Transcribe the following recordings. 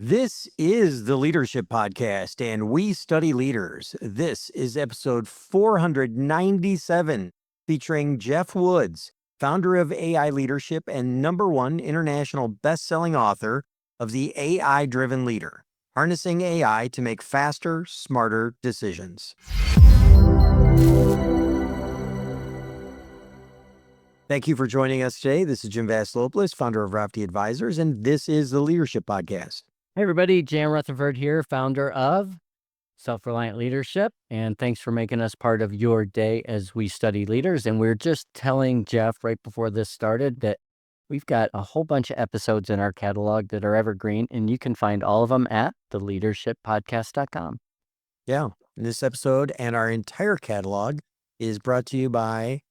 This is the Leadership Podcast, and we study leaders. This is episode 497, featuring Geoff Woods, founder of AI Leadership and #1 international best-selling author of The AI-Driven Leader, Harnessing AI to Make Faster, Smarter Decisions. Thank you for joining us today. This is Jim Vasilopoulos, founder of Rafty Advisors, and this is the Leadership Podcast. Hey everybody, Jan Rutherford here, founder of Self-Reliant Leadership, and thanks for making us part of your day as we study leaders. And we're just telling Geoff right before this started that we've got a whole bunch of episodes in our catalog that are evergreen, and you can find all of them at theleadershippodcast.com. Yeah, this episode and our entire catalog is brought to you by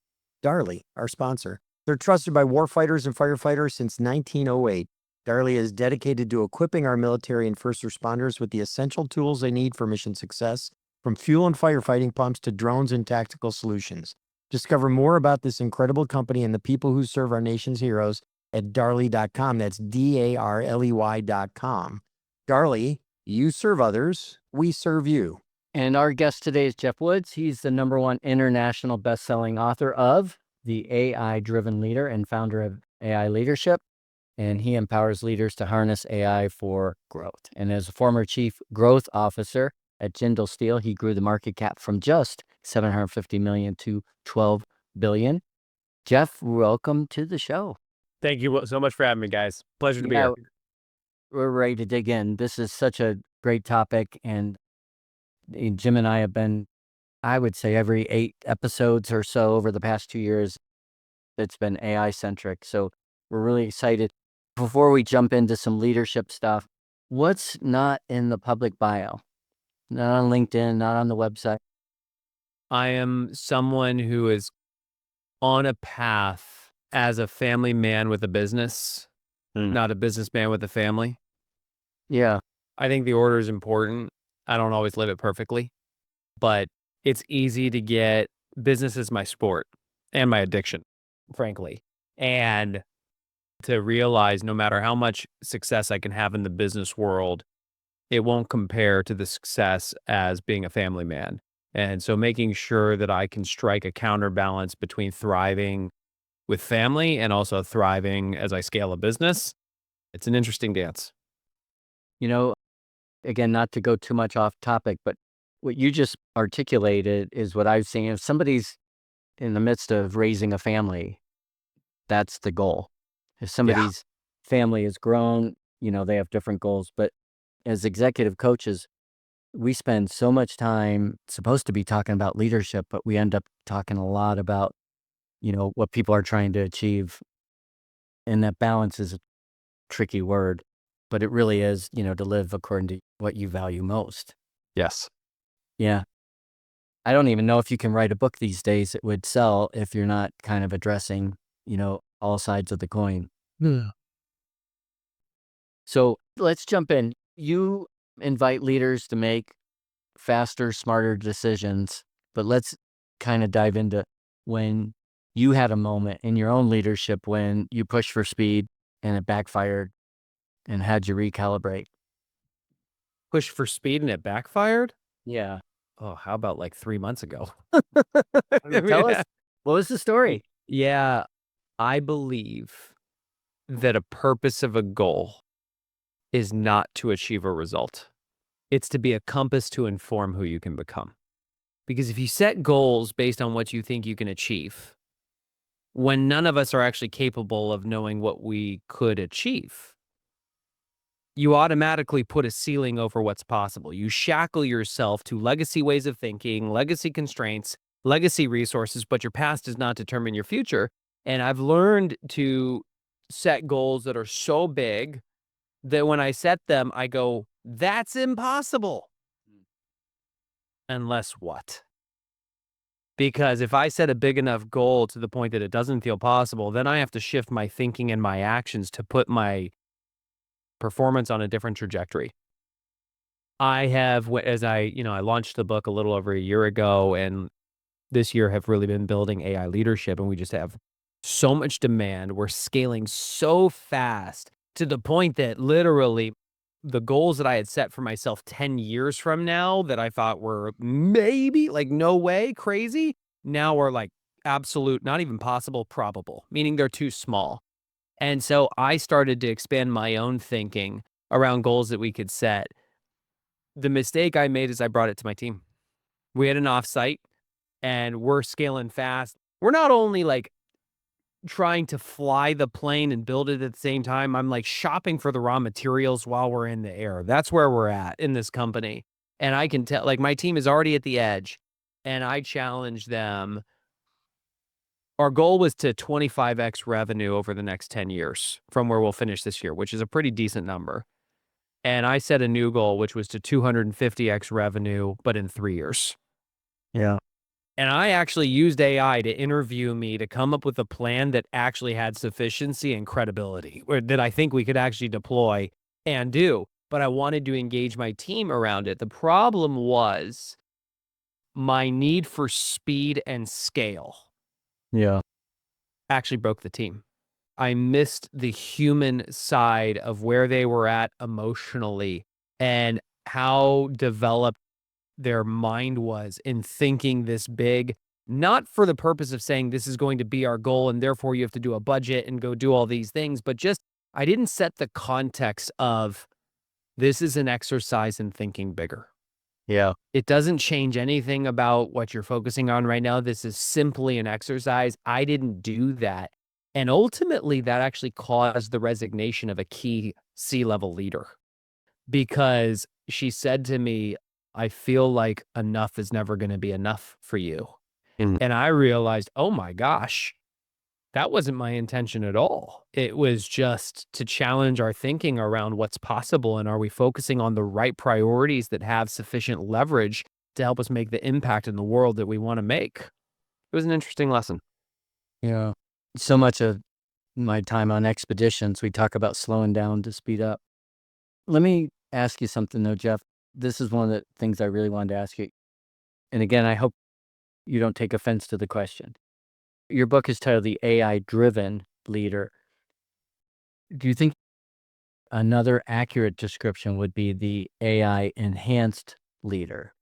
Darley, our sponsor. They're trusted by warfighters and firefighters since 1908. Darley is dedicated to equipping our military and first responders with the essential tools they need for mission success, from fuel and firefighting pumps to drones and tactical solutions. Discover more about this incredible company and the people who serve our nation's heroes at darley.com. That's DARLEY.com. Darley, you serve others, we serve you. And our guest today is Geoff Woods. He's the #1 international best-selling author of The AI-Driven Leader and founder of AI Leadership. And he empowers leaders to harness AI for growth. And as a former chief growth officer at Jindal Steel, he grew the market cap from just $750 million to $12 billion. Geoff, welcome to the show. Thank you so much for having me, guys. Pleasure to be here. We're ready to dig in. This is such a great topic. And Jim and I have been, I would say, every 8 episodes or so over the past 2 years, it's been AI centric. So we're really excited. Before we jump into some leadership stuff, what's not in the public bio? Not on LinkedIn, not on the website. I am someone who is on a path as a family man with a business, not a businessman with a family. Yeah. I think the order is important. I don't always live it perfectly, but it's easy to get business is my sport and my addiction, frankly. And to realize no matter how much success I can have in the business world, it won't compare to the success as being a family man. And so making sure that I can strike a counterbalance between thriving with family and also thriving as I scale a business, it's an interesting dance. You know, again, not to go too much off topic, but what you just articulated is what I've seen. If somebody's in the midst of raising a family, that's the goal. If somebody's family has grown, they have different goals. But as executive coaches, we spend so much time supposed to be talking about leadership, but we end up talking a lot about, what people are trying to achieve. And that balance is a tricky word, but it really is, to live according to what you value most. Yes. Yeah. I don't even know if you can write a book these days that would sell if you're not kind of addressing, all sides of the coin. Yeah. So let's jump in. You invite leaders to make faster, smarter decisions, but let's kind of dive into when you had a moment in your own leadership when you pushed for speed and it backfired, and how'd you recalibrate? Push for speed and it backfired? Yeah. Oh, how about like 3 months ago? Tell us, what was the story? Yeah, I believe that a purpose of a goal is not to achieve a result. It's to be a compass to inform who you can become. Because if you set goals based on what you think you can achieve, when none of us are actually capable of knowing what we could achieve, you automatically put a ceiling over what's possible. You shackle yourself to legacy ways of thinking, legacy constraints, legacy resources, but your past does not determine your future. And I've learned to set goals that are so big that when I set them, I go, that's impossible. Unless what? Because if I set a big enough goal to the point that it doesn't feel possible, then I have to shift my thinking and my actions to put my performance on a different trajectory. I have, as I launched the book a little over a year ago, and this year have really been building AI leadership, and we just have so much demand. We're scaling so fast to the point that literally the goals that I had set for myself 10 years from now that I thought were maybe like no way crazy, now are like absolute, not even possible, probable, meaning they're too small. And so I started to expand my own thinking around goals that we could set. The mistake I made is I brought it to my team. We had an offsite and we're scaling fast. We're not only like trying to fly the plane and build it at the same time. I'm like shopping for the raw materials while we're in the air. That's where we're at in this company. And I can tell, like, my team is already at the edge and I challenge them. Our goal was to 25x revenue over the next 10 years from where we'll finish this year, which is a pretty decent number. And I set a new goal, which was to 250x revenue, but in 3 years. Yeah. And I actually used AI to interview me to come up with a plan that actually had sufficiency and credibility, or that I think we could actually deploy and do. But I wanted to engage my team around it. The problem was my need for speed and scale Yeah. actually broke the team. I missed the human side of where they were at emotionally and how developed their mind was in thinking this big, not for the purpose of saying this is going to be our goal and therefore you have to do a budget and go do all these things, but just I didn't set the context of this is an exercise in thinking bigger. Yeah. It doesn't change anything about what you're focusing on right now. This is simply an exercise. I didn't do that. And ultimately, that actually caused the resignation of a key C-level leader because she said to me, I feel like enough is never going to be enough for you. Mm. And I realized, oh my gosh, that wasn't my intention at all. It was just to challenge our thinking around what's possible and are we focusing on the right priorities that have sufficient leverage to help us make the impact in the world that we want to make. It was an interesting lesson. Yeah. So much of my time on expeditions, we talk about slowing down to speed up. Let me ask you something though, Geoff. This is one of the things I really wanted to ask you. And again, I hope you don't take offense to the question. Your book is titled The AI-Driven Leader. Do you think another accurate description would be the AI-enhanced leader?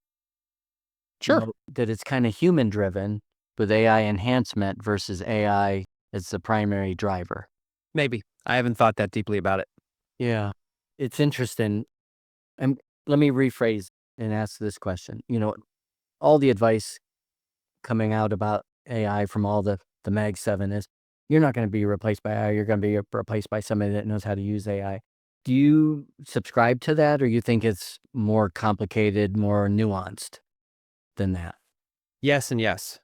Sure. You know, that it's kind of human-driven with AI enhancement versus AI as the primary driver. Maybe. I haven't thought that deeply about it. Yeah. It's interesting. And let me rephrase and ask this question. You know, all the advice coming out about AI from all the Mag 7 is you're not going to be replaced by AI. You're going to be replaced by somebody that knows how to use AI. Do you subscribe to that, or you think it's more complicated, more nuanced than that? Yes and yes.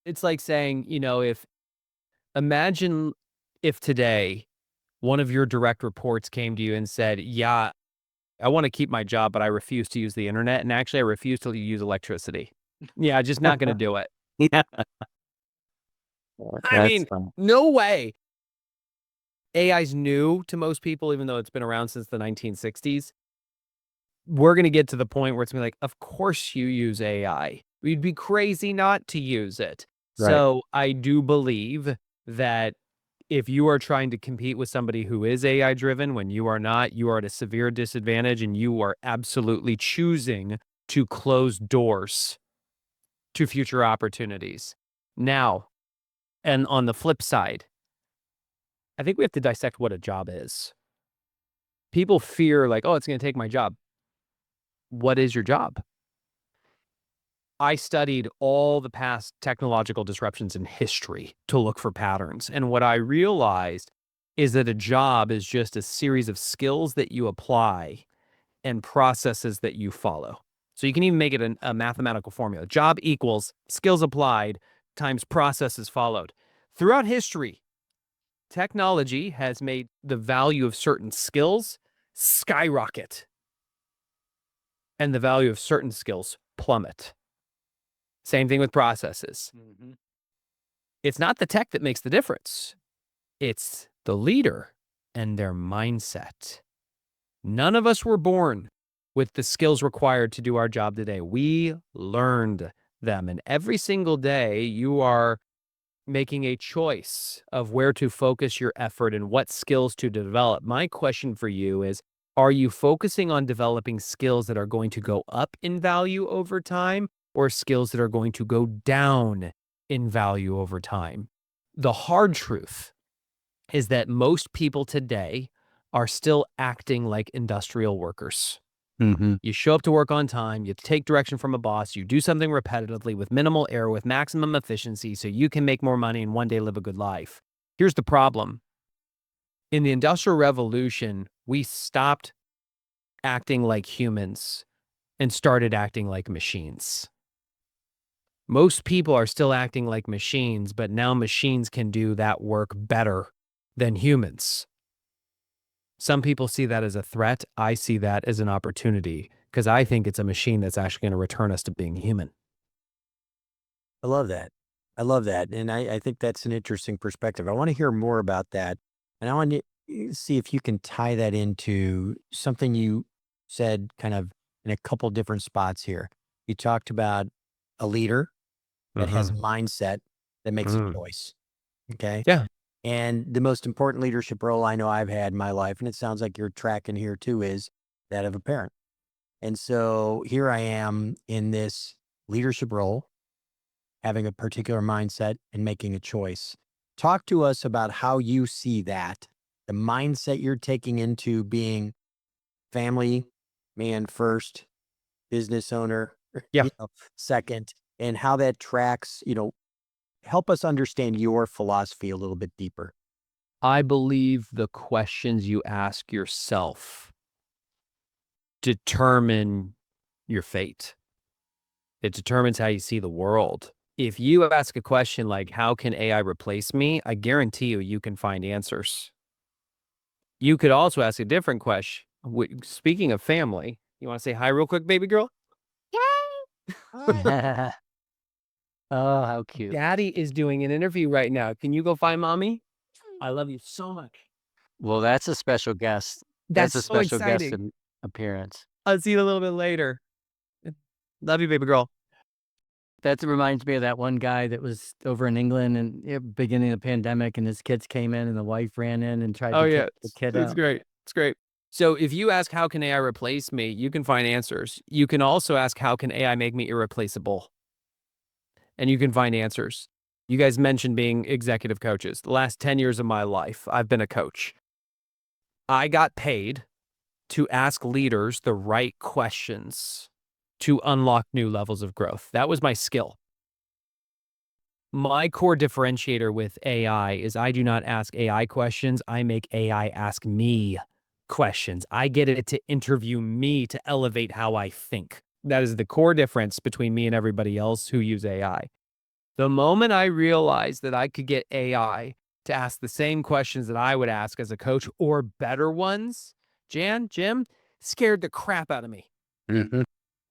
It's like saying, imagine if today one of your direct reports came to you and said, yeah, I want to keep my job, but I refuse to use the internet. And actually, I refuse to use electricity. Yeah, just not going to do it. Yeah. I mean, no way. AI's new to most people, even though it's been around since the 1960s. We're going to get to the point where it's going to be like, of course you use AI. We'd be crazy not to use it. Right. So I do believe that if you are trying to compete with somebody who is AI driven, when you are not, you are at a severe disadvantage and you are absolutely choosing to close doors to future opportunities. Now, and on the flip side, I think we have to dissect what a job is. People fear like, oh, it's going to take my job. What is your job? I studied all the past technological disruptions in history to look for patterns. And what I realized is that a job is just a series of skills that you apply and processes that you follow. So you can even make it a mathematical formula. Job equals skills applied times processes followed. Throughout history, technology has made the value of certain skills skyrocket and the value of certain skills plummet. Same thing with processes. Mm-hmm. It's not the tech that makes the difference. It's the leader and their mindset. None of us were born with the skills required to do our job today. We learned them. And every single day you are, making a choice of where to focus your effort and what skills to develop. My question for you is, are you focusing on developing skills that are going to go up in value over time, or skills that are going to go down in value over time? The hard truth is that most people today are still acting like industrial workers. Mm-hmm. You show up to work on time, you take direction from a boss, you do something repetitively with minimal error, with maximum efficiency, so you can make more money and one day live a good life. Here's the problem. In the Industrial Revolution, we stopped acting like humans and started acting like machines. Most people are still acting like machines, but now machines can do that work better than humans. Some people see that as a threat. I see that as an opportunity because I think it's a machine that's actually going to return us to being human. I love that. I love that. And I think that's an interesting perspective. I want to hear more about that. And I want to see if you can tie that into something you said kind of in a couple different spots here. You talked about a leader that has a mindset that makes a choice. Okay. Yeah. And the most important leadership role I know I've had in my life, and it sounds like you're tracking here too, is that of a parent. And so here I am in this leadership role, having a particular mindset and making a choice. Talk to us about how you see that, the mindset you're taking into being family man first, business owner, Yeah. second, and how that tracks, help us understand your philosophy a little bit deeper. I believe the questions you ask yourself determine your fate. It determines how you see the world. If you ask a question like, how can AI replace me? I guarantee you can find answers. You could also ask a different question. Speaking of family, you want to say hi real quick, baby girl? Oh, how cute. Daddy is doing an interview right now. Can you go find mommy? I love you so much. Well, that's a special guest. That's a so special guest exciting. appearance. I'll see you a little bit later. Love you, baby girl. That reminds me of that one guy that was over in England and beginning of the pandemic, and his kids came in, and the wife ran in and tried Oh, to yeah. take the kid It's out. great. It's great. So if you ask, how can AI replace me? You can find answers. You can also ask, how can AI make me irreplaceable? And you can find answers. You guys mentioned being executive coaches. The last 10 years of my life, I've been a coach. I got paid to ask leaders the right questions to unlock new levels of growth. That was my skill. My core differentiator with AI is I do not ask AI questions. I make AI ask me questions. I get it to interview me to elevate how I think. That is the core difference between me and everybody else who use AI. The moment I realized that I could get AI to ask the same questions that I would ask as a coach or better ones, Jim, scared the crap out of me. Mm-hmm.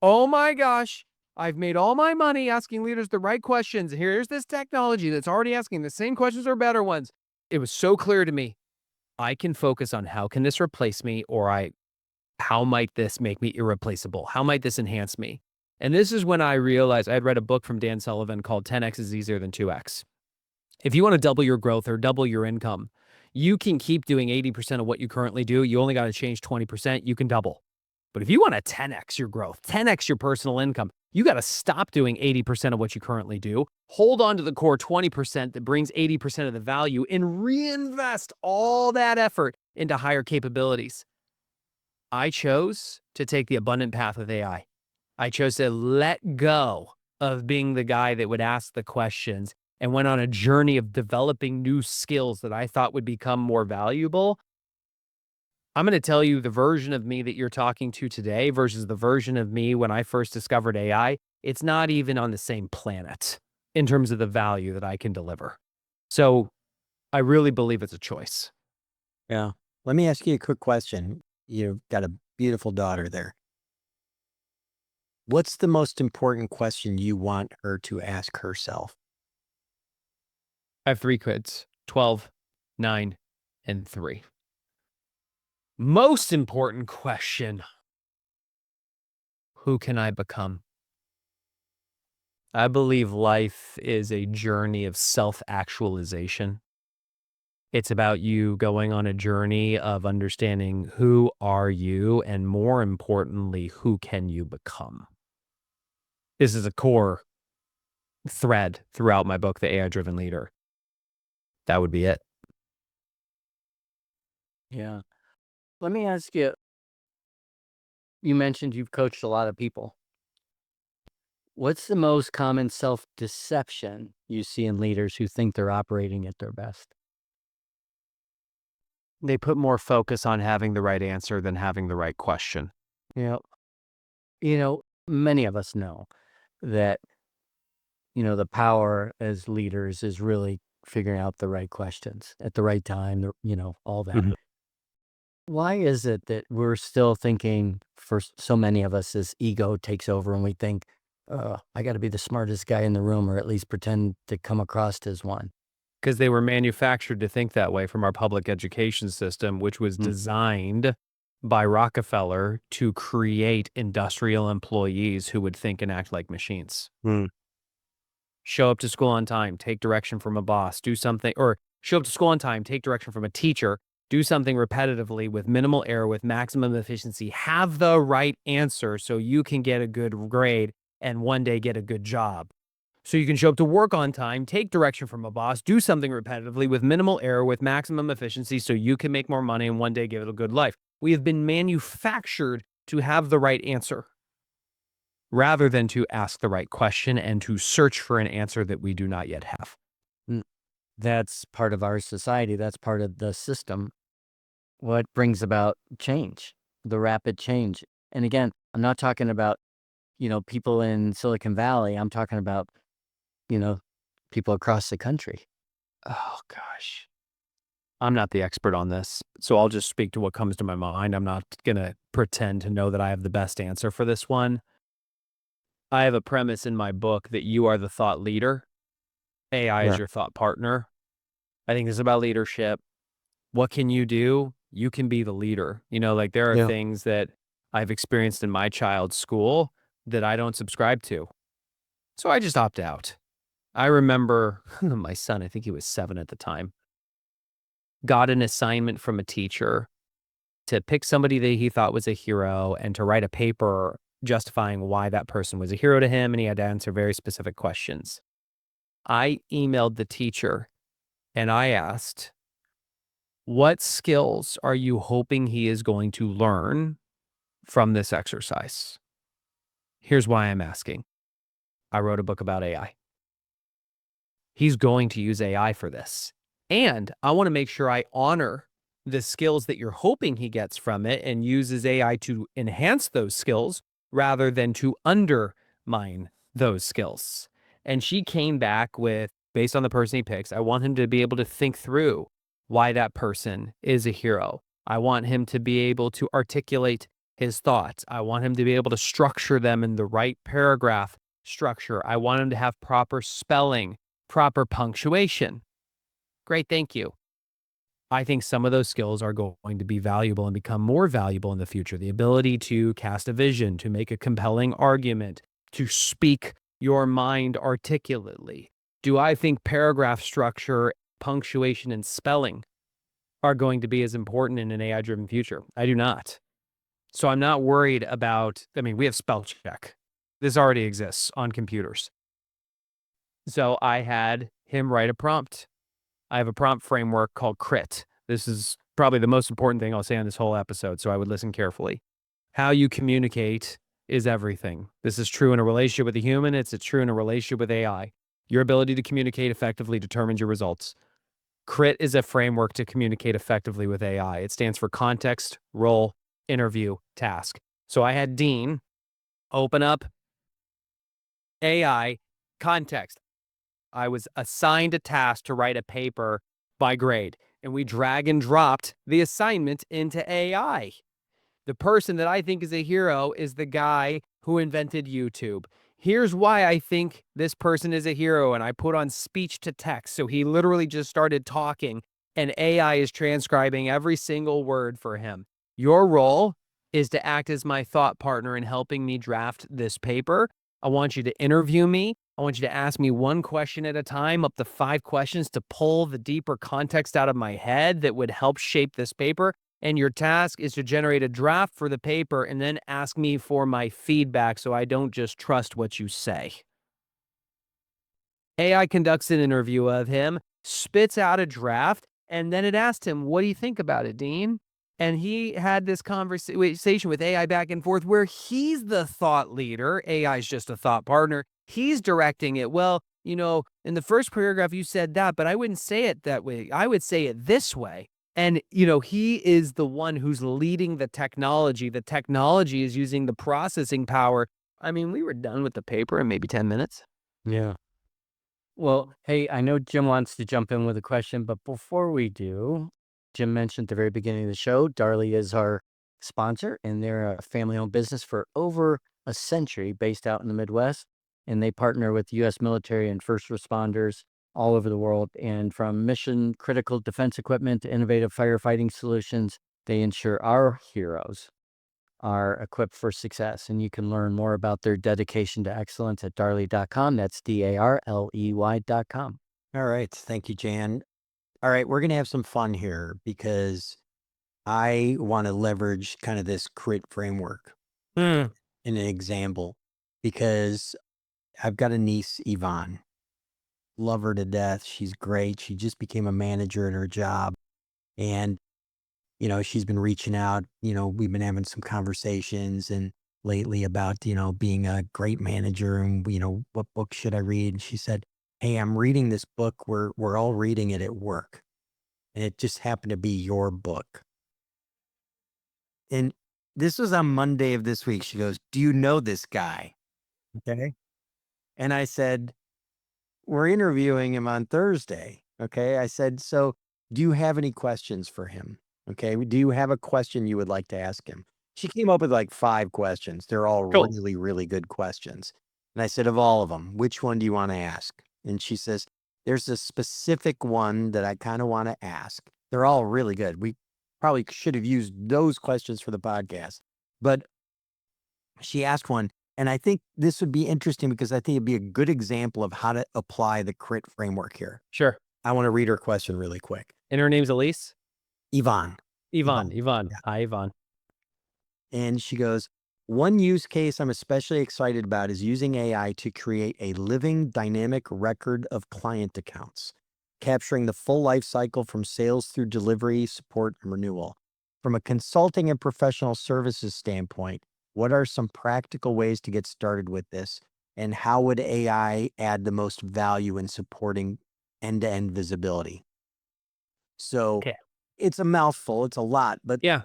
Oh my gosh, I've made all my money asking leaders the right questions. Here's this technology that's already asking the same questions or better ones. It was so clear to me. I can focus on how can this replace me, or how might this make me irreplaceable? How might this enhance me? And this is when I realized I had read a book from Dan Sullivan called 10X is easier than 2X. If you want to double your growth or double your income, you can keep doing 80% of what you currently do. You only got to change 20%. You can double. But if you want to 10X your growth, 10X your personal income, you got to stop doing 80% of what you currently do. Hold on to the core 20% that brings 80% of the value and reinvest all that effort into higher capabilities. I chose to take the abundant path with AI. I chose to let go of being the guy that would ask the questions and went on a journey of developing new skills that I thought would become more valuable. I'm going to tell you the version of me that you're talking to today versus the version of me when I first discovered AI. It's not even on the same planet in terms of the value that I can deliver. So I really believe it's a choice. Yeah. Let me ask you a quick question. You've got a beautiful daughter there. What's the most important question you want her to ask herself? I have 3 kids, 12, 9, and 3. Most important question, who can I become? I believe life is a journey of self-actualization. It's about you going on a journey of understanding who are you, and more importantly, who can you become. This is a core thread throughout my book, The AI-Driven Leader. That would be it. Yeah. Let me ask you, you mentioned you've coached a lot of people. What's the most common self-deception you see in leaders who think they're operating at their best? They put more focus on having the right answer than having the right question. You many of us know that, the power as leaders is really figuring out the right questions at the right time, all that. Mhm. Why is it that we're still thinking, for so many of us, this ego takes over and we think, I got to be the smartest guy in the room, or at least pretend to come across as one? Because they were manufactured to think that way from our public education system, which was Mm. designed by Rockefeller to create industrial employees who would think and act like machines. Hmm. Show up to school on time, take direction from a boss, do something, or show up to school on time, take direction from a teacher, do something repetitively with minimal error, with maximum efficiency, have the right answer so you can get a good grade and one day get a good job. So you can show up to work on time, take direction from a boss, do something repetitively with minimal error, with maximum efficiency so you can make more money and one day give it a good life. We have been manufactured to have the right answer rather than to ask the right question and to search for an answer that we do not yet have. That's part of our society. That's part of the system. What brings about change, the rapid change? And again, I'm not talking about, people in Silicon Valley. I'm talking about, people across the country. Oh, gosh. I'm not the expert on this, so I'll just speak to what comes to my mind. I'm not going to pretend to know that I have the best answer for this one. I have a premise in my book that you are the thought leader. AI is Yeah. your thought partner. I think this is about leadership. What can you do? You can be the leader. There are Yeah. things that I've experienced in my child's school that I don't subscribe to. So I just opt out. I remember my son, I think he was 7 at the time, got an assignment from a teacher to pick somebody that he thought was a hero and to write a paper justifying why that person was a hero to him, and he had to answer very specific questions. I emailed the teacher and I asked, what skills are you hoping he is going to learn from this exercise? Here's why I'm asking. I wrote a book about AI. He's going to use AI for this. And I want to make sure I honor the skills that you're hoping he gets from it and uses AI to enhance those skills rather than to undermine those skills. And she came back with, based on the person he picks, I want him to be able to think through why that person is a hero. I want him to be able to articulate his thoughts. I want him to be able to structure them in the right paragraph structure. I want him to have proper spelling, proper punctuation. Great, thank you. I think some of those skills are going to be valuable and become more valuable in the future. The ability to cast a vision, to make a compelling argument, to speak your mind articulately. Do I think paragraph structure, punctuation, and spelling are going to be as important in an AI-driven future? I do not. So I'm not worried about, we have spell check. This already exists on computers. So I had him write a prompt. I have a prompt framework called CRIT. This is probably the most important thing I'll say on this whole episode, so I would listen carefully. How you communicate is everything. This is true in a relationship with a human. It's true in a relationship with AI. Your ability to communicate effectively determines your results. CRIT is a framework to communicate effectively with AI. It stands for context, role, interview, task. So I had Dean open up AI context. I was assigned a task to write a paper by grade, and we drag and dropped the assignment into AI. The person that I think is a hero is the guy who invented YouTube. Here's why I think this person is a hero, and I put on speech to text. So he literally just started talking, and AI is transcribing every single word for him. Your role is to act as my thought partner in helping me draft this paper. I want you to interview me. I want you to ask me one question at a time, up to 5 questions to pull the deeper context out of my head that would help shape this paper. And your task is to generate a draft for the paper and then ask me for my feedback so I don't just trust what you say. AI conducts an interview of him, spits out a draft, and then it asked him, "What do you think about it, Dean?" And he had this conversation with AI back and forth where he's the thought leader. AI is just a thought partner. He's directing it. Well, in the first paragraph, you said that, but I wouldn't say it that way. I would say it this way. And, he is the one who's leading the technology. The technology is using the processing power. I mean, we were done with the paper in maybe 10 minutes. Yeah. Well, hey, I know Jim wants to jump in with a question, but before we do, Jim mentioned at the very beginning of the show, Darley is our sponsor, and they're a family-owned business for over a century based out in the Midwest, and they partner with U.S. military and first responders all over the world. And from mission-critical defense equipment to innovative firefighting solutions, they ensure our heroes are equipped for success. And you can learn more about their dedication to excellence at darley.com. That's DARLEY.com. All right. Thank you, Jan. All right. We're going to have some fun here because I want to leverage kind of this crit framework in an example because I've got a niece, Yvonne. Love her to death. She's great. She just became a manager at her job. And she's been reaching out, we've been having some conversations and lately about, being a great manager and, what book should I read? And she said, "Hey, I'm reading this book. We're all reading it at work. And it just happened to be your book." And this was on Monday of this week. She goes, "Do you know this guy?" Okay. And I said, "We're interviewing him on Thursday." Okay. I said, "So do you have any questions for him? Okay. Do you have a question you would like to ask him?" She came up with like 5 questions. They're all Cool. really, really good questions. And I said, "Of all of them, which one do you want to ask?" And she says, "There's a specific one that I kind of want to ask." They're all really good. We probably should have used those questions for the podcast. But she asked one, and I think this would be interesting because I think it'd be a good example of how to apply the crit framework here. Sure. I want to read her question really quick. And her name's Elise? Yvonne. Yvonne. Yeah. Hi, Yvonne. And she goes, "One use case I'm especially excited about is using AI to create a living dynamic record of client accounts, capturing the full life cycle from sales through delivery, support, and renewal. From a consulting and professional services standpoint, what are some practical ways to get started with this? And how would AI add the most value in supporting end-to-end visibility?" So Okay. it's a mouthful, it's a lot, but Yeah.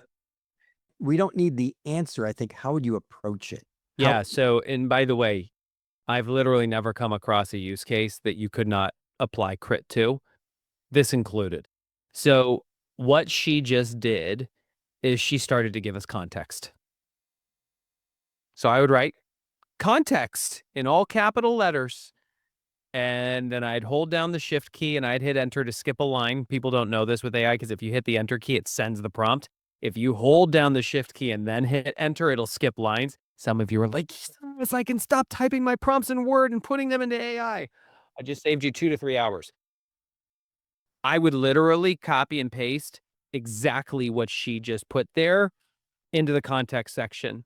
we don't need the answer. I think, how would you approach it? Yeah. So, and by the way, I've literally never come across a use case that you could not apply crit to, this included. So, what she just did is she started to give us context. So, I would write context in all capital letters. And then I'd hold down the shift key and I'd hit enter to skip a line. People don't know this with AI because if you hit the enter key, it sends the prompt. If you hold down the shift key and then hit enter, it'll skip lines. Some of you are like, "Yes, I can stop typing my prompts in Word and putting them into AI." I just saved you 2 to 3 hours. I would literally copy and paste exactly what she just put there into the context section.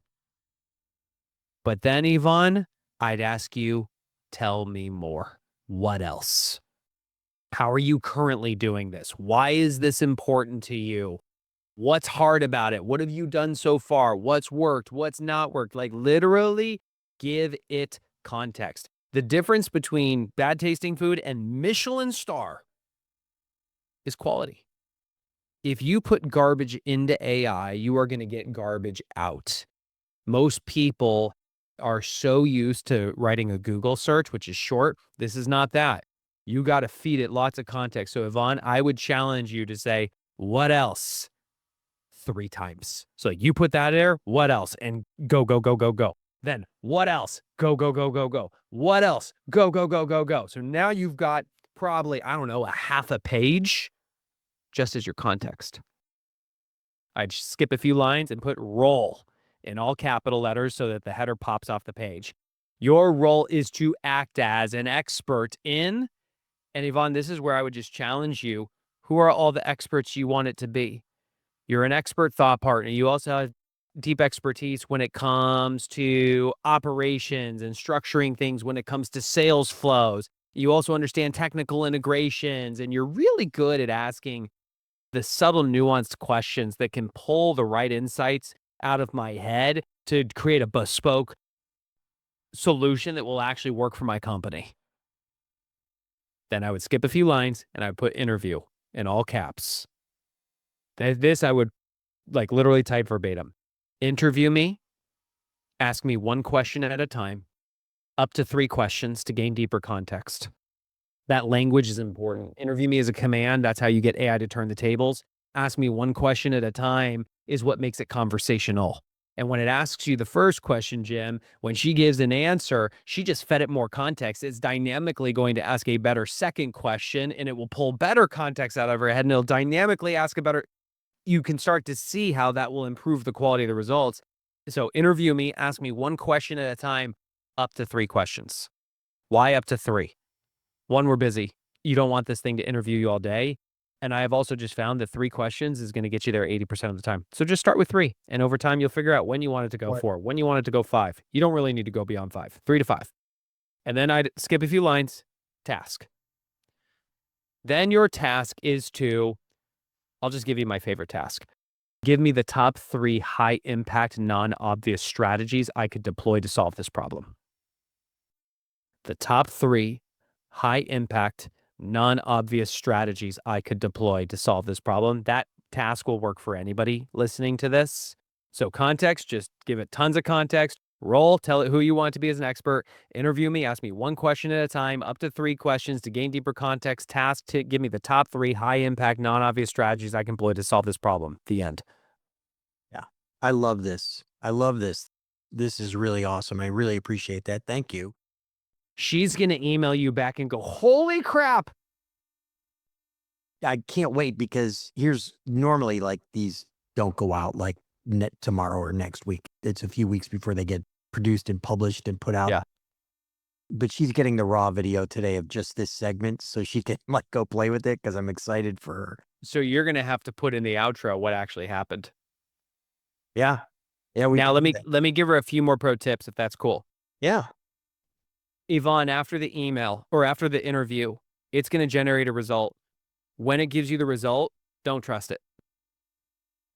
But then, Yvonne, I'd ask you, tell me more. What else? How are you currently doing this? Why is this important to you? What's hard about it? What have you done so far? What's worked? What's not worked? Like literally give it context. The difference between bad tasting food and Michelin star is quality. If you put garbage into AI, you are going to get garbage out. Most people are so used to writing a Google search, which is short. This is not that. You got to feed it lots of context. So, Yvonne, I would challenge you to say, what else? 3 times. So you put that there, what else? And go, go, go, go, go. Then what else? Go, go, go, go, go. What else? Go, go, go, go, go. So now you've got probably, I don't know, a half a page just as your context. I'd skip a few lines and put roll in all capital letters so that the header pops off the page. Your role is to act as an expert in, and Yvonne, this is where I would just challenge you. Who are all the experts you want it to be? You're an expert thought partner. You also have deep expertise when it comes to operations and structuring things, when it comes to sales flows. You also understand technical integrations, and you're really good at asking the subtle, nuanced questions that can pull the right insights out of my head to create a bespoke solution that will actually work for my company. Then I would skip a few lines and I would put interview in all caps. This I would like literally type verbatim. Interview me, ask me one question at a time, up to 3 questions to gain deeper context. That language is important. Interview me as a command. That's how you get AI to turn the tables. Ask me one question at a time is what makes it conversational. And when it asks you the first question, Jim, when she gives an answer, she just fed it more context. It's dynamically going to ask a better second question, and it will pull better context out of her head, and it'll dynamically ask a better. You can start to see how that will improve the quality of the results. So interview me, ask me one question at a time, up to 3 questions. Why up to 3? 1, we're busy. You don't want this thing to interview you all day. And I have also just found that 3 questions is going to get you there 80% of the time. So just start with 3. And over time, you'll figure out when you want it to go 4, when you want it to go 5. You don't really need to go beyond 5, 3 to 5. And then I'd skip a few lines, task. Then your task is to, I'll just give you my favorite task. Give me the top 3 high impact, non-obvious strategies I could deploy to solve this problem. The top 3 high impact, non-obvious strategies I could deploy to solve this problem. That task will work for anybody listening to this. So context, just give it tons of context. Roll, tell it who you want to be as an expert. Interview me, ask me one question at a time, up to 3 questions to gain deeper context. Task to give me the top 3 high impact, non-obvious strategies I can employ to solve this problem. The end. Yeah. I love this. I love this. This is really awesome. I really appreciate that. Thank you. She's going to email you back and go, holy crap. I can't wait because here's normally like these don't go out like tomorrow or next week. It's a few weeks before they get produced and published and put out. Yeah. But she's getting the raw video today of just this segment so she can like go play with it because I'm excited for her. So you're going to have to put in the outro what actually happened. Yeah. Yeah. Now let me give her a few more pro tips if that's cool. Yeah. Yvonne, after the email or after the interview, it's going to generate a result. When it gives you the result, don't trust it.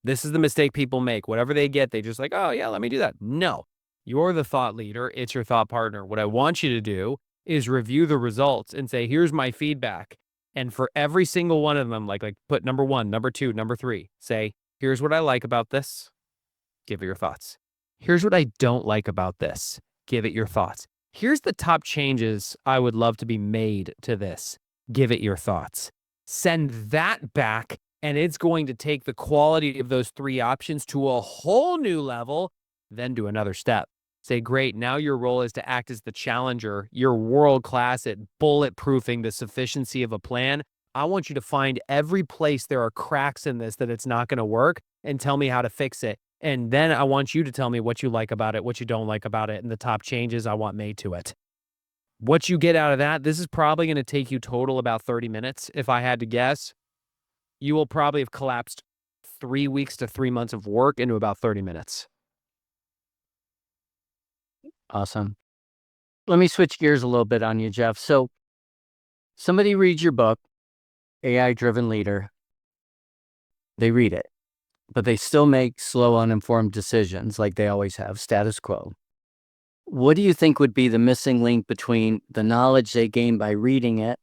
This is the mistake people make. Whatever they get, they just like, oh yeah, let me do that. No, you're the thought leader. It's your thought partner. What I want you to do is review the results and say, here's my feedback. And for every single one of them, like put number 1, number 2, number 3, say, here's what I like about this. Give it your thoughts. Here's what I don't like about this. Give it your thoughts. Here's the top changes I would love to be made to this. Give it your thoughts. Send that back, and it's going to take the quality of those 3 options to a whole new level. Then do another step. Say, great, now your role is to act as the challenger. You're world-class at bulletproofing the sufficiency of a plan. I want you to find every place there are cracks in this that it's not going to work and tell me how to fix it. And then I want you to tell me what you like about it, what you don't like about it, and the top changes I want made to it. What you get out of that, this is probably going to take you total about 30 minutes. If I had to guess, you will probably have collapsed 3 weeks to 3 months of work into about 30 minutes. Awesome. Let me switch gears a little bit on you, Geoff. So somebody reads your book, AI Driven Leader. They read it, but they still make slow, uninformed decisions like they always have, status quo. What do you think would be the missing link between the knowledge they gain by reading it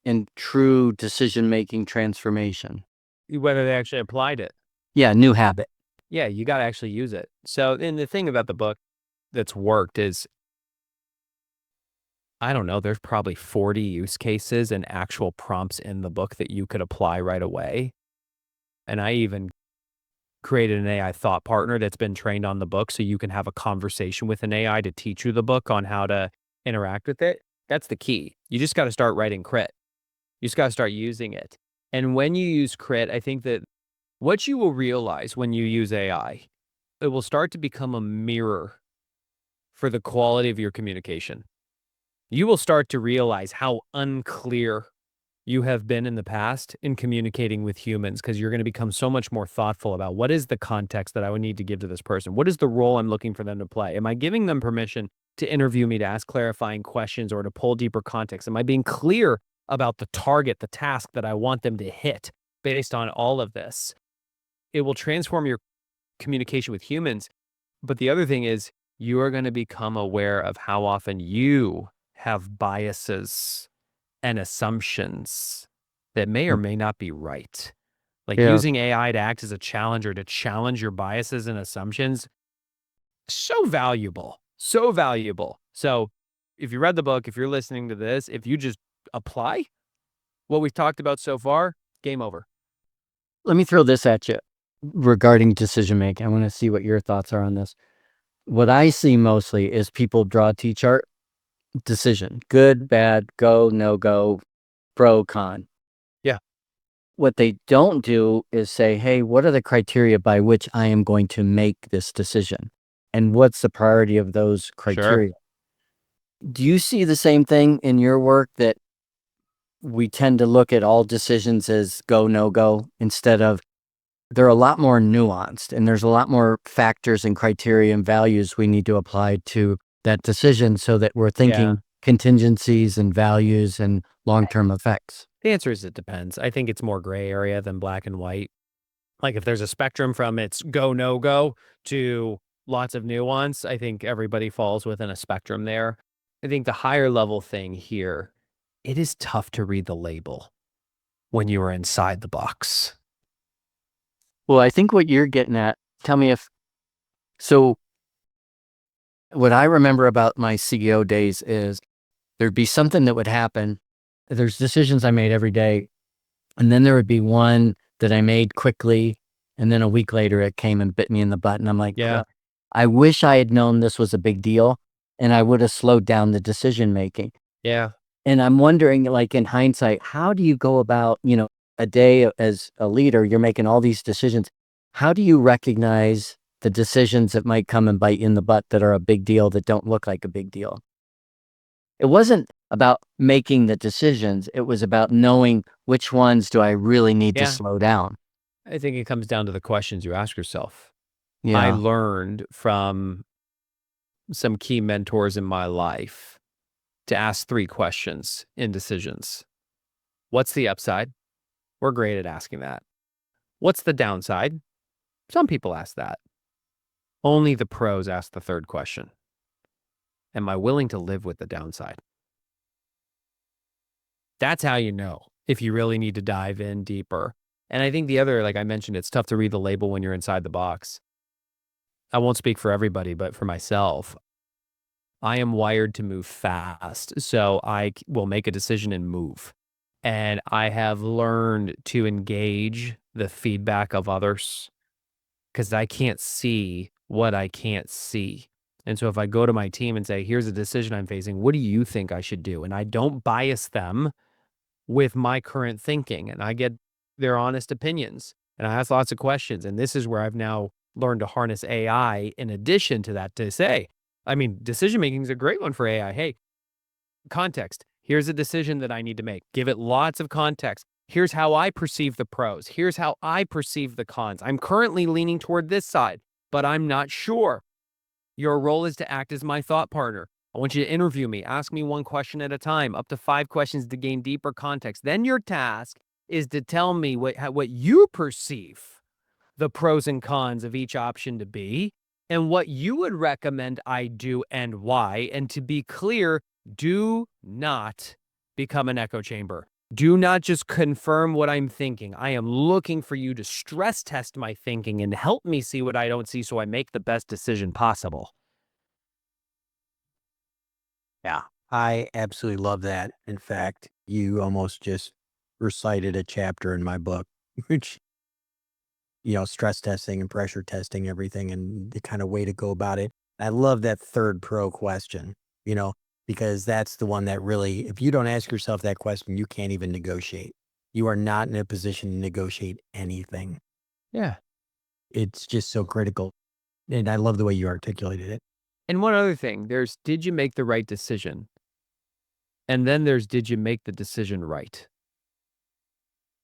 and true decision-making transformation? Whether they actually applied it. Yeah, new habit. Yeah, you got to actually use it. So, and the thing about the book that's worked is, I don't know, there's probably 40 use cases and actual prompts in the book that you could apply right away. And I even created an AI thought partner that's been trained on the book so you can have a conversation with an AI to teach you the book on how to interact with it. That's the key. You just got to start writing crit. You just got to start using it. And when you use crit, I think that what you will realize when you use AI, it will start to become a mirror for the quality of your communication. You will start to realize how unclear you have been in the past in communicating with humans, because you're going to become so much more thoughtful about what is the context that I would need to give to this person? What is the role I'm looking for them to play? Am I giving them permission to interview me, to ask clarifying questions, or to pull deeper context? Am I being clear about the target, the task that I want them to hit based on all of this? It will transform your communication with humans. But the other thing is, you are going to become aware of how often you have biases and assumptions that may or may not be right. Like Yeah. using AI to act as a challenger, to challenge your biases and assumptions, so valuable, so valuable. So if you read the book, if you're listening to this, if you just apply what we've talked about so far, game over. Let me throw this at you regarding decision making. I want to see what your thoughts are on this. What I see mostly is people draw a T-chart, decision, good, bad, go, no go, pro, con. Yeah. What they don't do is say, hey, what are the criteria by which I am going to make this decision? And what's the priority of those criteria? Do you see the same thing in your work, that we tend to look at all decisions as go, no go, instead of they're a lot more nuanced, and there's a lot more factors and criteria and values we need to apply to that decision so that we're thinking contingencies and values and long-term effects? The answer is it depends. I think it's more gray area than black and white. Like if there's a spectrum from it's go, no go to lots of nuance, I think everybody falls within a spectrum there. I think the higher level thing here, it is tough to read the label when you are inside the box. Well, I think what you're getting at, tell me if, so what I remember about my CEO days is there'd be something that would happen. There's decisions I made every day, and then there would be one that I made quickly, and then a week later it came and bit me in the butt, and I'm like, Yeah. I wish I had known this was a big deal, and I would have slowed down the decision making. Yeah. And I'm wondering, like in hindsight, how do you go about, a day as a leader, you're making all these decisions. How do you recognize the decisions that might come and bite you in the butt that are a big deal, that don't look like a big deal? It wasn't about making the decisions. It was about knowing which ones do I really need to slow down. I think it comes down to the questions you ask yourself. I Yeah. learned from some key mentors in my life to ask 3 questions in decisions. What's the upside? We're great at asking that. What's the downside? Some people ask that. Only the pros ask the 3rd question. Am I willing to live with the downside? That's how you know if you really need to dive in deeper. And I think the other, like I mentioned, it's tough to read the label when you're inside the box. I won't speak for everybody, but for myself, I am wired to move fast. So I will make a decision and move. And I have learned to engage the feedback of others, because I can't see what I can't see. And so if I go to my team and say, here's a decision I'm facing, what do you think I should do? And I don't bias them with my current thinking, and I get their honest opinions, and I ask lots of questions. And this is where I've now learned to harness AI in addition to that, to say, I mean, decision making is a great one for AI. Hey, context. Here's a decision that I need to make. Give it lots of context. Here's how I perceive the pros. Here's how I perceive the cons. I'm currently leaning toward this side, but I'm not sure. Your role is to act as my thought partner. I want you to interview me. Ask me 1 question at a time, up to 5 questions to gain deeper context. Then your task is to tell me what you perceive the pros and cons of each option to be, and what you would recommend I do and why. And to be clear, do not become an echo chamber. Do not just confirm what I'm thinking. I am looking for you to stress test my thinking and help me see what I don't see so I make the best decision possible. Yeah, I absolutely love that. In fact, you almost just recited a chapter in my book, which, stress testing and pressure testing everything and the kind of way to go about it. I love that 3rd pro question, because that's the one that really, if you don't ask yourself that question, you can't even negotiate. You are not in a position to negotiate anything. Yeah. It's just so critical. And I love the way you articulated it. And one other thing, there's did you make the right decision? And then there's did you make the decision right?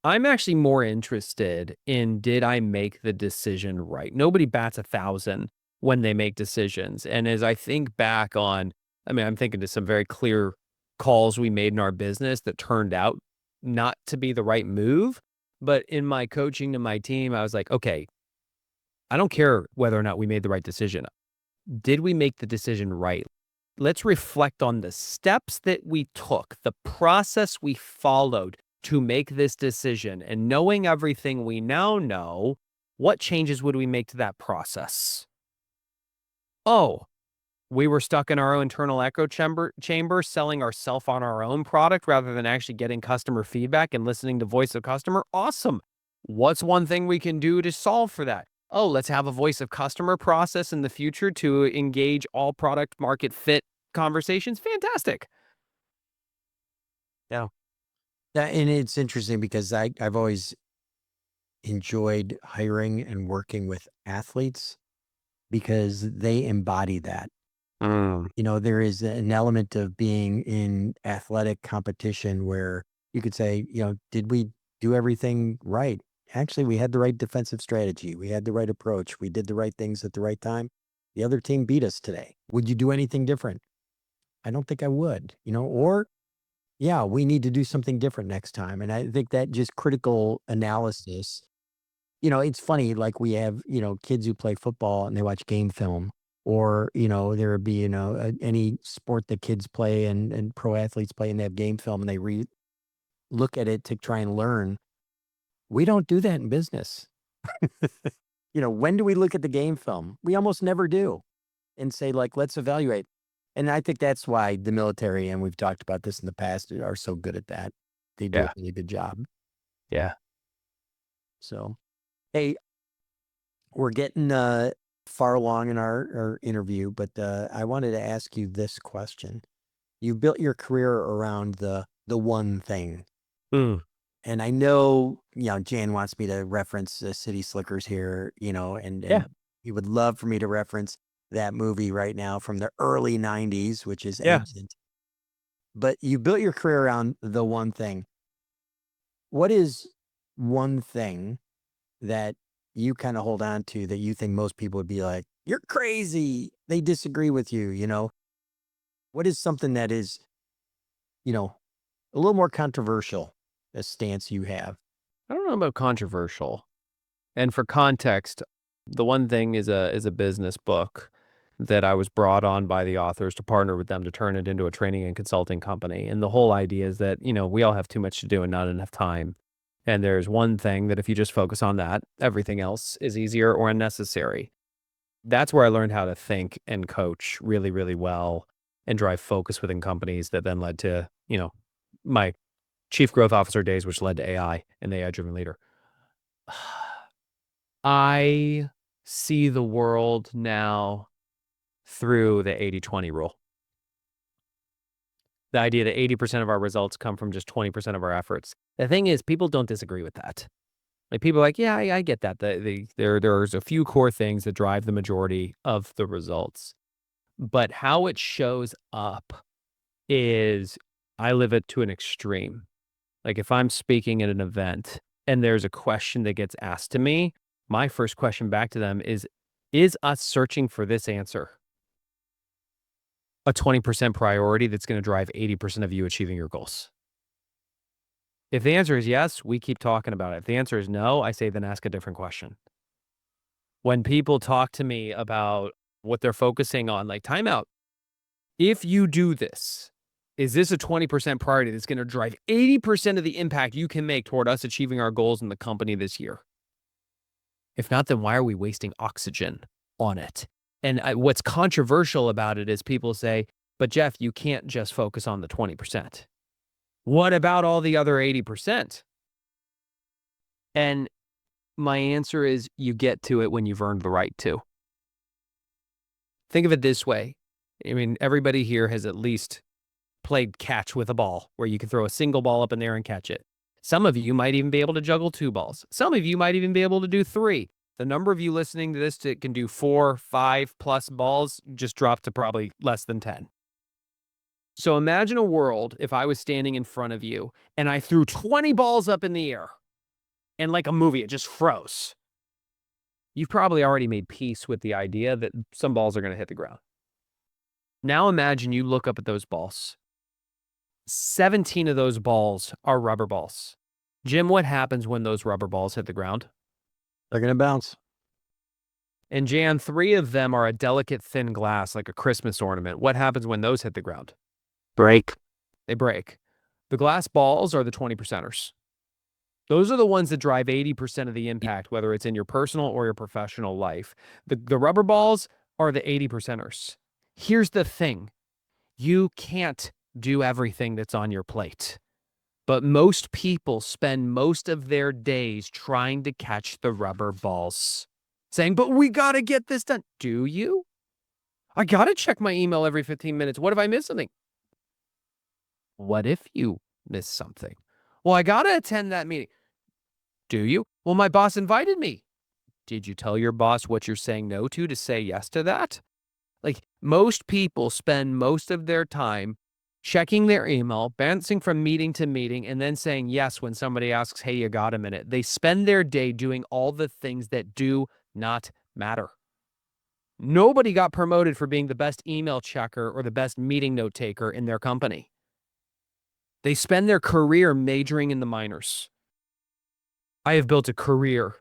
I'm actually more interested in did I make the decision right? Nobody bats 1,000 when they make decisions. And as I think back on, I mean, I'm thinking to some very clear calls we made in our business that turned out not to be the right move. But in my coaching to my team, I was like, okay, I don't care whether or not we made the right decision. Did we make the decision right? Let's reflect on the steps that we took, the process we followed to make this decision. And knowing everything we now know, what changes would we make to that process? Oh, we were stuck in our own internal echo chamber selling ourselves on our own product rather than actually getting customer feedback and listening to voice of customer. Awesome. What's one thing we can do to solve for that? Oh, let's have a voice of customer process in the future to engage all product market fit conversations. Fantastic. Yeah. And it's interesting because I've always enjoyed hiring and working with athletes because they embody that. There is an element of being in athletic competition where you could say, did we do everything right? Actually, we had the right defensive strategy. We had the right approach. We did the right things at the right time. The other team beat us today. Would you do anything different? I don't think I would, or yeah, we need to do something different next time. And I think that just critical analysis, it's funny, like we have, kids who play football and they watch game film, or, there would be, any sport that kids play and pro athletes play and they have game film and they look at it to try and learn. We don't do that in business. When do we look at the game film? We almost never do and say, like, let's evaluate. And I think that's why the military, and we've talked about this in the past, are so good at that. They do a Yeah. really good job. Yeah. So, hey, we're getting far along in our interview, but I wanted to ask you this question. You built your career around the one thing. And I know, Jan wants me to reference City Slickers here, and Yeah. he would love for me to reference that movie right now from the early 90s, which is Yeah. ancient. But you built your career around the one thing. What is one thing that you kind of hold on to that you think most people would be like, you're crazy, they disagree with you? What is something that is, a little more controversial, a stance you have? I don't know about controversial. And for context, the one thing is a business book that I was brought on by the authors to partner with them to turn it into a training and consulting company. And the whole idea is that, we all have too much to do and not enough time. And there's one thing that if you just focus on that, everything else is easier or unnecessary. That's where I learned how to think and coach really, really well and drive focus within companies that then led to, my chief growth officer days, which led to AI and the AI-driven leader. I see the world now through the 80-20 rule. The idea that 80% of our results come from just 20% of our efforts. The thing is, people don't disagree with that. Like people are like, yeah, I get that. There's a few core things that drive the majority of the results. But how it shows up is I live it to an extreme. Like if I'm speaking at an event and there's a question that gets asked to me, my first question back to them is us searching for this answer a 20% priority that's going to drive 80% of you achieving your goals? If the answer is yes, we keep talking about it. If the answer is no, I say then ask a different question. When people talk to me about what they're focusing on, like timeout, if you do this, is this a 20% priority that's going to drive 80% of the impact you can make toward us achieving our goals in the company this year? If not, then why are we wasting oxygen on it? And what's controversial about it is people say, but Geoff, you can't just focus on the 20%. What about all the other 80%? And my answer is you get to it when you've earned the right to. Think of it this way. I mean, everybody here has at least played catch with a ball where you can throw a single ball up in there and catch it. Some of you might even be able to juggle 2 balls. Some of you might even be able to do 3. The number of you listening to this that can do 4, 5+ balls just dropped to probably less than 10. So imagine a world if I was standing in front of you and I threw 20 balls up in the air and like a movie, it just froze. You've probably already made peace with the idea that some balls are going to hit the ground. Now imagine you look up at those balls. 17 of those balls are rubber balls. Jim, what happens when those rubber balls hit the ground? They're going to bounce. And Jan, 3 of them are a delicate thin glass, like a Christmas ornament. What happens when those hit the ground? Break. They break. The glass balls are the 20%ers. Those are the ones that drive 80% of the impact, whether it's in your personal or your professional life. The rubber balls are the 80%ers. Here's the thing. You can't do everything that's on your plate. But most people spend most of their days trying to catch the rubber balls. Saying, but we got to get this done. Do you? I got to check my email every 15 minutes. What if I miss something? What if you miss something? Well, I got to attend that meeting. Do you? Well, my boss invited me. Did you tell your boss what you're saying no to say yes to that? Like, most people spend most of their time checking their email, bouncing from meeting to meeting, and then saying yes when somebody asks, hey, you got a minute. They spend their day doing all the things that do not matter. Nobody got promoted for being the best email checker or the best meeting note taker in their company. They spend their career majoring in the minors. I have built a career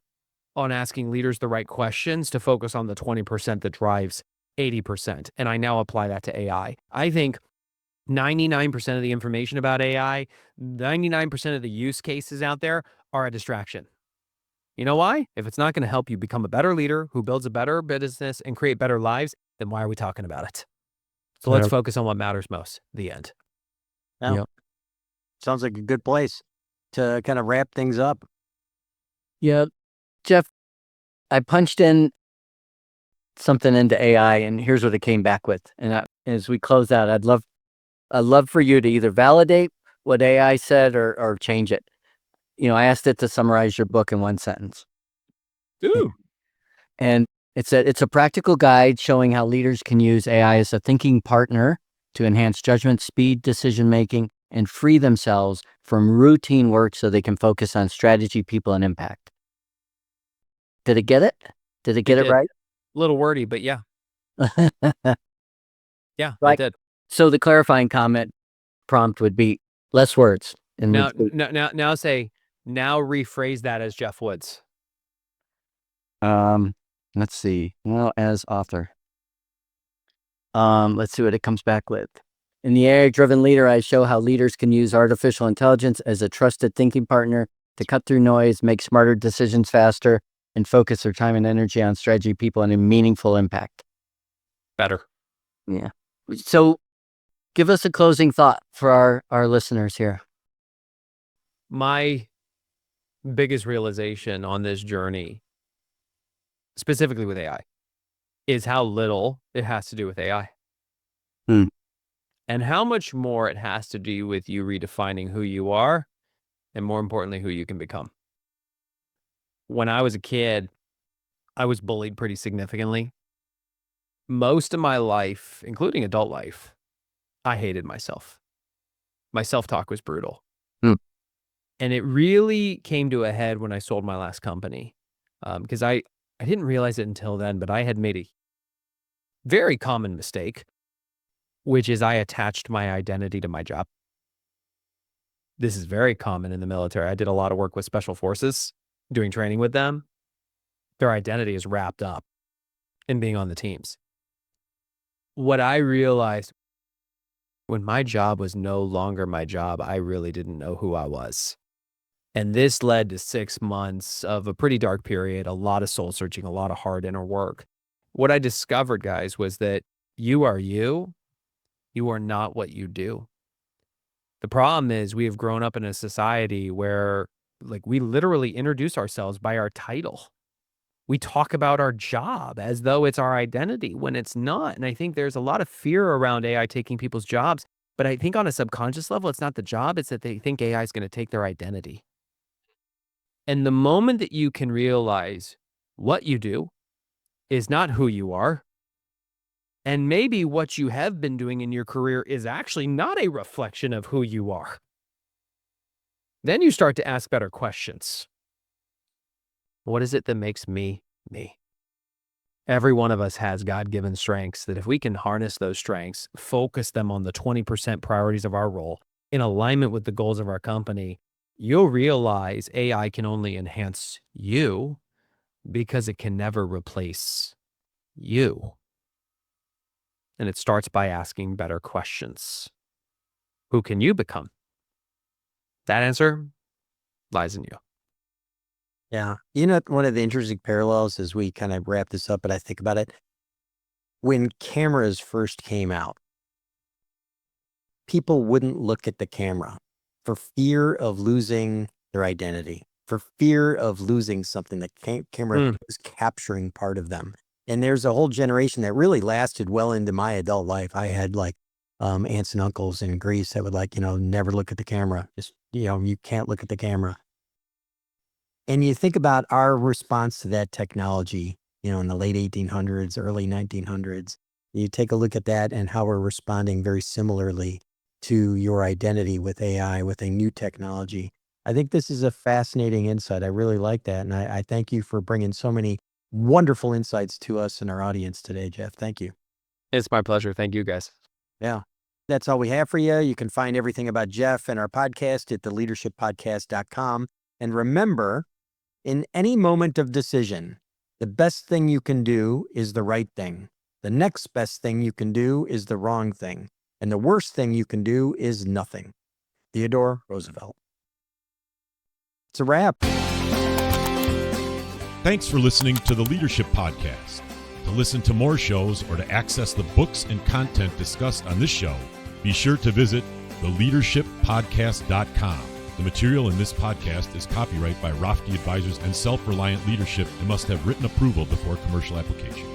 on asking leaders the right questions to focus on the 20% that drives 80%. And I now apply that to AI. I think 99% of the information about AI, 99% of the use cases out there are a distraction. You know why? If it's not going to help you become a better leader who builds a better business and create better lives, then why are we talking about it? So let's focus on what matters most. The end. Yeah. Yep. Sounds like a good place to kind of wrap things up. Yeah. Geoff, I punched in something into AI and here's what it came back with. And as we close out, I'd love for you to either validate what AI said or change it. You know, I asked it to summarize your book in one sentence. Ooh. And it said, it's a practical guide showing how leaders can use AI as a thinking partner to enhance judgment, speed, decision-making, and free themselves from routine work so they can focus on strategy, people, and impact. Did it get it? Did it get it right? A little wordy, but yeah. Yeah, Like, it did. So the clarifying comment prompt would be less words. And now rephrase that as Geoff Woods. Let's see. Well, as author. Let's see what it comes back with. In the AI-driven leader, I show how leaders can use artificial intelligence as a trusted thinking partner to cut through noise, make smarter decisions faster, and focus their time and energy on strategy, people, and a meaningful impact. Better. Yeah. So give us a closing thought for our listeners here. My biggest realization on this journey, specifically with AI, is how little it has to do with AI. And how much more it has to do with you redefining who you are, and more importantly, who you can become. When I was a kid, I was bullied pretty significantly. Most of my life, including adult life, I hated myself. My self-talk was brutal. And it really came to a head when I sold my last company. Because I didn't realize it until then, but I had made a very common mistake, which is I attached my identity to my job. This is very common in the military. I did a lot of work with special forces, doing training with them. Their identity is wrapped up in being on the teams. What I realized when my job was no longer my job, I really didn't know who I was. And this led to 6 months of a pretty dark period, a lot of soul searching, a lot of hard inner work. What I discovered, guys, was that you are you. You are not what you do. The problem is we have grown up in a society where we literally introduce ourselves by our title. We talk about our job as though it's our identity when it's not. And I think there's a lot of fear around AI taking people's jobs. But I think on a subconscious level, it's not the job. It's that they think AI is going to take their identity. And the moment that you can realize what you do is not who you are. And maybe what you have been doing in your career is actually not a reflection of who you are. Then you start to ask better questions. What is it that makes me, me? Every one of us has God-given strengths that if we can harness those strengths, focus them on the 20% priorities of our role in alignment with the goals of our company, you'll realize AI can only enhance you because it can never replace you. And it starts by asking better questions. Who can you become? That answer lies in you. Yeah. You know, one of the interesting parallels as we kind of wrap this up, but I think about it, when cameras first came out, people wouldn't look at the camera for fear of losing their identity, for fear of losing something. The camera was capturing part of them. And there's a whole generation that really lasted well into my adult life. I had like aunts and uncles in Greece that would like, never look at the camera. Just, you can't look at the camera. And you think about our response to that technology, in the late 1800s, early 1900s, you take a look at that and how we're responding very similarly to your identity with AI, with a new technology. I think this is a fascinating insight. I really like that. And I thank you for bringing so many wonderful insights to us and our audience today, Geoff. Thank you. It's my pleasure. Thank you, guys. Yeah. That's all we have for you. You can find everything about Geoff and our podcast at theleadershippodcast.com. And remember, in any moment of decision, the best thing you can do is the right thing. The next best thing you can do is the wrong thing. And the worst thing you can do is nothing. Theodore Roosevelt. It's a wrap. Thanks for listening to the Leadership Podcast. To listen to more shows or to access the books and content discussed on this show, be sure to visit theleadershippodcast.com. The material in this podcast is copyright by Rafti Advisors and Self-Reliant Leadership and must have written approval before commercial application.